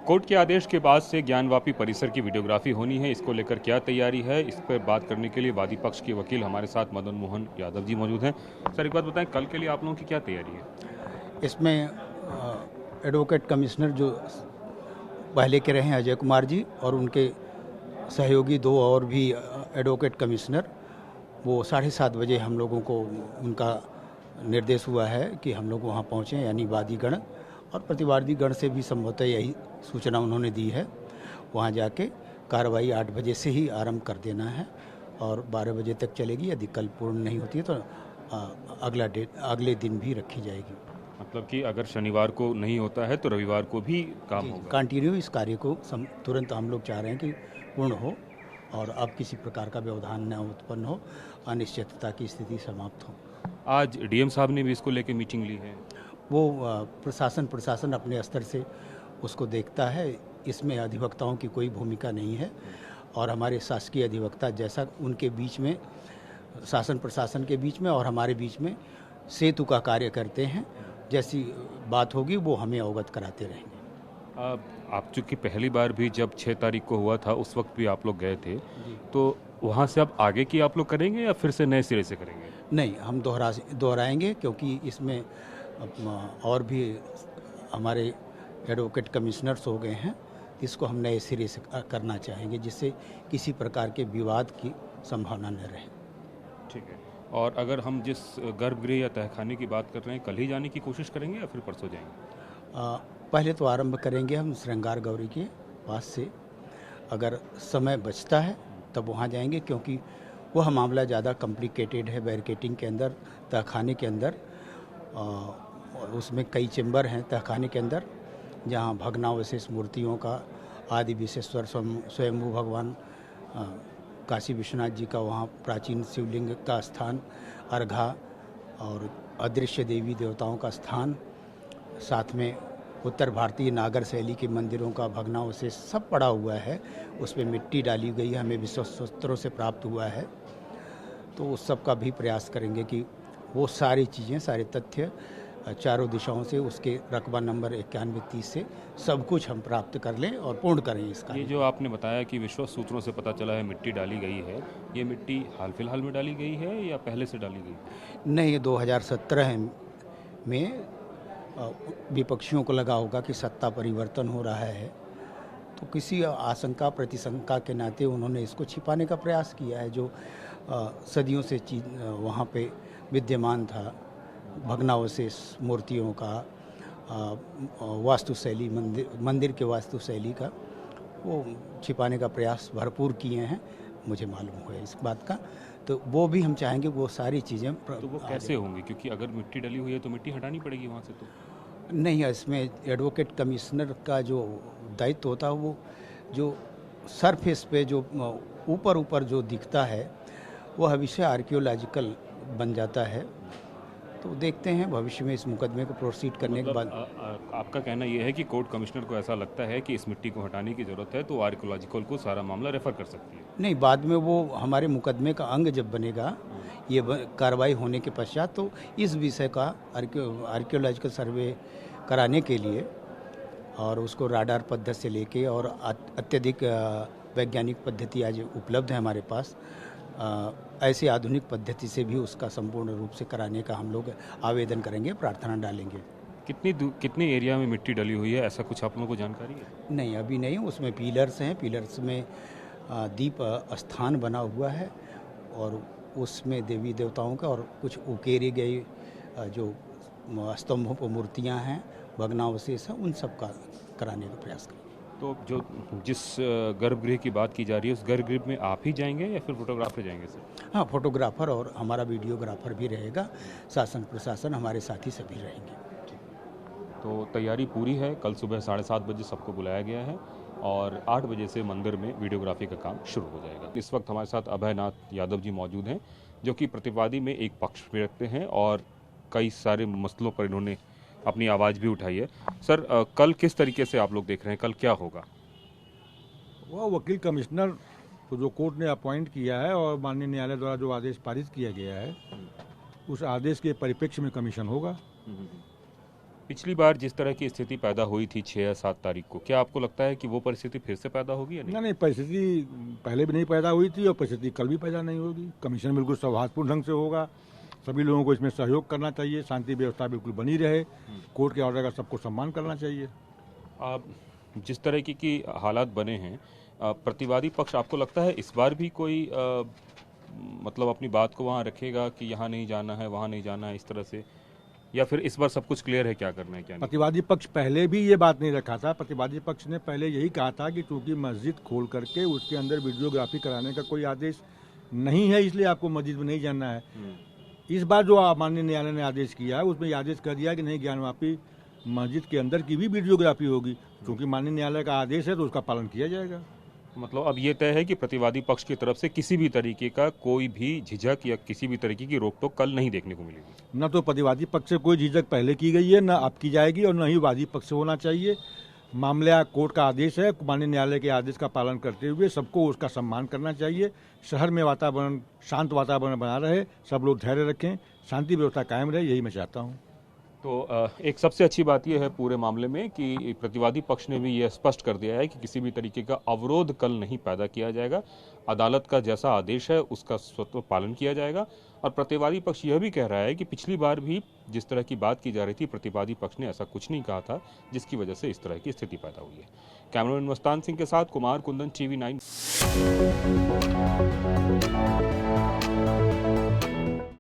Court के आदेश के बाद से ज्ञानवापी परिसर की वीडियोग्राफी होनी है, इसको लेकर क्या तैयारी है, इस पर बात करने के लिए वादी पक्ष के वकील हमारे साथ मदन मोहन यादव जी मौजूद हैं। सर एक बात बताएं, कल के लिए आप लोगों की क्या तैयारी है? इसमें एडवोकेट कमिश्नर जो पहले के रहे हैं अजय कुमार जी और उनके सहयोगी दो और भी एडवोकेट कमिश्नर, वो 7:30 बजे हम लोगों को उनका निर्देश हुआ है कि हम लोग वहाँ पहुँचें, यानी वादीगण और प्रतिवादी गण से भी संभवतः यही सूचना उन्होंने दी है। वहाँ जाके कार्रवाई 8 बजे से ही आरंभ कर देना है और 12 बजे तक चलेगी। यदि कल पूर्ण नहीं होती है तो अगले दिन भी रखी जाएगी। मतलब कि अगर शनिवार को नहीं होता है तो रविवार को भी काम होगा? कंटिन्यू इस कार्य को तुरंत हम लोग चाह रहे हैं कि पूर्ण हो और अब किसी प्रकार का व्यवधान न उत्पन्न हो, अनिश्चितता की स्थिति समाप्त हो। आज डीएम साहब ने भी इसको लेकर मीटिंग ली है। वो प्रशासन अपने स्तर से उसको देखता है, इसमें अधिवक्ताओं की कोई भूमिका नहीं है और हमारे शासकीय अधिवक्ता जैसा उनके बीच में, शासन प्रशासन के बीच में और हमारे बीच में सेतु का कार्य करते हैं। जैसी बात होगी वो हमें अवगत कराते रहेंगे। आप चूँकि पहली बार भी जब 6 तारीख को हुआ था उस वक्त भी आप लोग गए थे, तो वहाँ से अब आगे की आप लोग करेंगे या फिर से नए सिरे से करेंगे? नहीं, हम दोहराएंगे क्योंकि इसमें और भी हमारे एडवोकेट कमिश्नर्स हो गए हैं। इसको हम नए सिरे से करना चाहेंगे जिससे किसी प्रकार के विवाद की संभावना न रहे। ठीक है। और अगर हम जिस गर्भगृह या तहखाने की बात कर रहे हैं, कल ही जाने की कोशिश करेंगे या फिर परसों जाएंगे? पहले तो आरंभ करेंगे हम श्रृंगार गौरी के पास से। अगर समय बचता है तब वहाँ जाएंगे क्योंकि वह मामला ज़्यादा कॉम्प्लिकेटेड है। बैरिकेटिंग के अंदर, तहखाने के अंदर, उसमें कई चेंबर हैं तहखाने के अंदर जहाँ भग्नावशेष मूर्तियों का, आदि विश्वेश्वर स्वयंभू भगवान काशी विश्वनाथ जी का वहाँ प्राचीन शिवलिंग का स्थान, अर्घा और अदृश्य देवी देवताओं का स्थान, साथ में उत्तर भारतीय नागर शैली के मंदिरों का भग्नावशेष सब पड़ा हुआ है। उसमें मिट्टी डाली गई है, हमें विश्वस्तरों से प्राप्त हुआ है। तो उस सब का भी प्रयास करेंगे कि वो सारी चीज़ें, सारे तथ्य चारों दिशाओं से, उसके रकबा नंबर 9130 से सब कुछ हम प्राप्त कर लें और पूर्ण करें इसका। ये जो आपने बताया कि विश्वस्त सूत्रों से पता चला है मिट्टी डाली गई है, ये मिट्टी हाल फिलहाल में डाली गई है या पहले से डाली गई? नहीं, ये 2017 में विपक्षियों को लगा होगा कि सत्ता परिवर्तन हो रहा है, तो किसी आशंका प्रतिशंका के नाते उन्होंने इसको छिपाने का प्रयास किया है। जो सदियों से वहाँ पे विद्यमान था, भग्नावशेष मूर्तियों का, वास्तुशैली, मंदिर के वास्तुशैली का, वो छिपाने का प्रयास भरपूर किए हैं, मुझे मालूम है इस बात का। तो वो भी हम चाहेंगे वो सारी चीज़ें। तो वो कैसे होंगी, क्योंकि अगर मिट्टी डली हुई है तो मिट्टी हटानी पड़ेगी वहाँ से? तो नहीं, इसमें एडवोकेट कमिश्नर का जो दायित्व होता है वो जो सरफेस पे जो ऊपर जो दिखता है वह विषय आर्कियोलॉजिकल बन जाता है। तो देखते हैं भविष्य में इस मुकदमे को प्रोसीड करने के बाद। आपका कहना यह है कि कोर्ट कमिश्नर को ऐसा लगता है कि इस मिट्टी को हटाने की ज़रूरत है तो आर्कियोलॉजिकल को सारा मामला रेफर कर सकती है? नहीं, बाद में वो हमारे मुकदमे का अंग जब बनेगा, ये कार्रवाई होने के पश्चात, तो इस विषय का आर्कियोलॉजिकल सर्वे कराने के लिए और उसको राडार पद्धति से लेके और अत्यधिक वैज्ञानिक पद्धति आज उपलब्ध है हमारे पास, ऐसी आधुनिक पद्धति से भी उसका संपूर्ण रूप से कराने का हम लोग आवेदन करेंगे, प्रार्थना डालेंगे। कितने एरिया में मिट्टी डली हुई है, ऐसा कुछ आप लोगों को जानकारी है? नहीं, अभी नहीं। उसमें पिलर्स हैं, पिलर्स में दीप स्थान बना हुआ है और उसमें देवी देवताओं का और कुछ उकेरे गए जो स्तंभों पर मूर्तियां हैं, भग्नावशेष हैं, उन सब का कराने का प्रयास करेंगे। तो जो जिस गर्भगृह की बात की जा रही है उस गर्भगृह में आप ही जाएंगे या फिर फोटोग्राफर जाएंगे सर? हाँ, फोटोग्राफर और हमारा वीडियोग्राफर भी रहेगा, शासन प्रशासन हमारे साथी सभी रहेंगे। तो तैयारी पूरी है, कल सुबह 7:30 बजे सबको बुलाया गया है और 8 बजे से मंदिर में वीडियोग्राफी का काम शुरू हो जाएगा। इस वक्त हमारे साथ अभयनाथ यादव जी मौजूद हैं जो कि प्रतिवादी में एक पक्ष में रखते हैं और कई सारे मसलों पर इन्होंने अपनी आवाज़ भी उठाई है। सर कल किस तरीके से आप लोग देख रहे हैं, कल क्या होगा? वह वकील कमिश्नर को जो कोर्ट ने अपॉइंट किया है और माननीय न्यायालय द्वारा जो आदेश पारित किया गया है उस आदेश के परिप्रेक्ष्य में कमीशन होगा। पिछली बार जिस तरह की स्थिति पैदा हुई थी 6 या 7 तारीख को, क्या आपको लगता है कि वो परिस्थिति फिर से पैदा होगी या नहीं? नहीं, परिस्थिति पहले भी नहीं पैदा हुई थी और परिस्थिति कल भी पैदा नहीं होगी। कमीशन बिल्कुल सौहार्दपूर्ण ढंग से होगा। सभी लोगों को इसमें सहयोग करना चाहिए, शांति व्यवस्था बिल्कुल बनी रहे, कोर्ट के ऑर्डर का सबको सम्मान करना चाहिए। जिस तरह की हालात बने हैं, प्रतिवादी पक्ष आपको लगता है इस बार भी कोई मतलब अपनी बात को वहाँ रखेगा कि यहाँ नहीं जाना है, वहाँ नहीं जाना है, इस तरह से, या फिर इस बार सब कुछ क्लियर है क्या करना है क्या नहीं? प्रतिवादी पक्ष पहले भी ये बात नहीं रखा था। प्रतिवादी पक्ष ने पहले यही कहा था कि चूंकि मस्जिद खोल करके उसके अंदर वीडियोग्राफी कराने का कोई आदेश नहीं है, इसलिए आपको मस्जिद में नहीं जाना है। इस बार जो माननीय न्यायालय ने आदेश किया है उसमें आदेश कर दिया कि नहीं, ज्ञानवापी मस्जिद के अंदर की भी वीडियोग्राफी होगी। क्योंकि माननीय न्यायालय का आदेश है तो उसका पालन किया जाएगा। मतलब अब ये तय है कि प्रतिवादी पक्ष की तरफ से किसी भी तरीके का कोई भी झिझक या किसी भी तरीके की रोक टोक कल नहीं देखने को मिलेगी। न तो प्रतिवादी पक्ष से कोई झिझक पहले की गई है, न अब की जाएगी, और न ही वादी पक्ष से होना चाहिए। मामला कोर्ट का आदेश है, माननीय न्यायालय के आदेश का पालन करते हुए सबको उसका सम्मान करना चाहिए। शहर में वातावरण, शांत वातावरण बना रहे, सब लोग धैर्य रखें, शांति व्यवस्था कायम रहे, यही मैं चाहता हूँ। तो एक सबसे अच्छी बात यह है पूरे मामले में कि प्रतिवादी पक्ष ने भी यह स्पष्ट कर दिया है कि किसी भी तरीके का अवरोध कल नहीं पैदा किया जाएगा। अदालत का जैसा आदेश है उसका स्वतः पालन किया जाएगा। और प्रतिवादी पक्ष यह भी कह रहा है कि पिछली बार भी जिस तरह की बात की जा रही थी, प्रतिवादी पक्ष ने ऐसा कुछ नहीं कहा था जिसकी वजह से इस तरह की स्थिति पैदा हुई है। कैमरामैन मस्तान सिंह के साथ कुमार कुंदन, TV9।